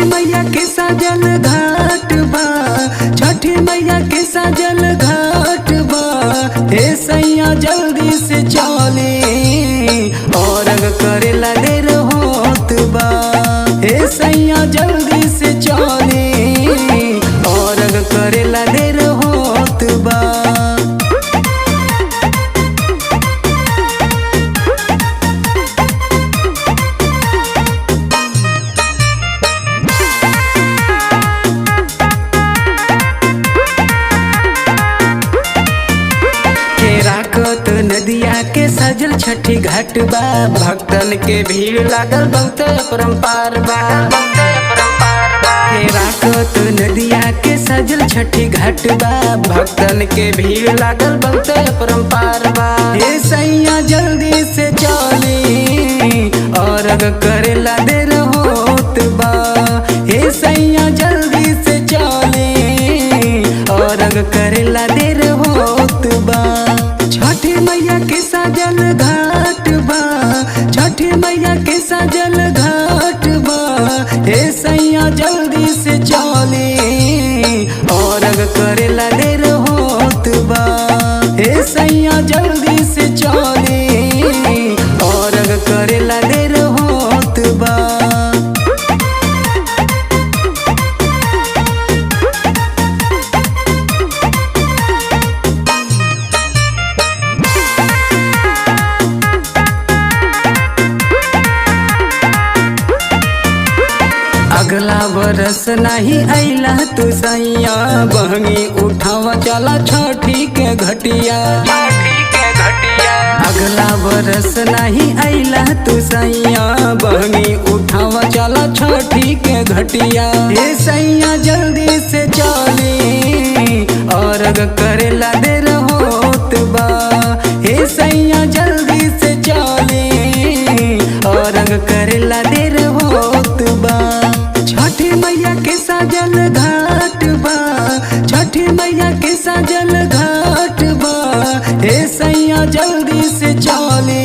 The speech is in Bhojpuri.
मैया के साजल घाट बा, छठी मैया के साजल घाट बा। हे सैया जल्दी से चले और करेला देर होत बा। हे सैया जल्दी से चले और करेला देर होत बा। राकत नदिया के सजल छठी घाट बा, भक्तन के भीड़ लागल बहुत परम्पार बा। राकत नदिया के सजल छठी घाट बा, भक्तन के भीड़ लागल बहुत परम्पार बा। हे सैया जल्दी से चले और करेला देर होत बा। हे सैया जल्दी से चले और करेला देर होत बा। छठी मैया के साजल घाट बा, छठी मैया के साजल घाट बा। हे सैया जल्दी से चले और करेला देर होत बा। हे सैया जल्दी से चले और करेला देर होत बा। अगला बरस नहीं अइला तू सैया, बहनी उठावा चला छठी के घटिया। अगला बरस नहीं अइला तू सैया, बहनी उठावा चला छठी के घटिया। हे सैया जल्दी से चले और करेला देर होत बा। हे सैया जल्दी से चले और करेला देर होत बा। छठी मैया के साजल घाट बा, छठी मैया के साजल घाट बा। हे सैया जल्दी से चले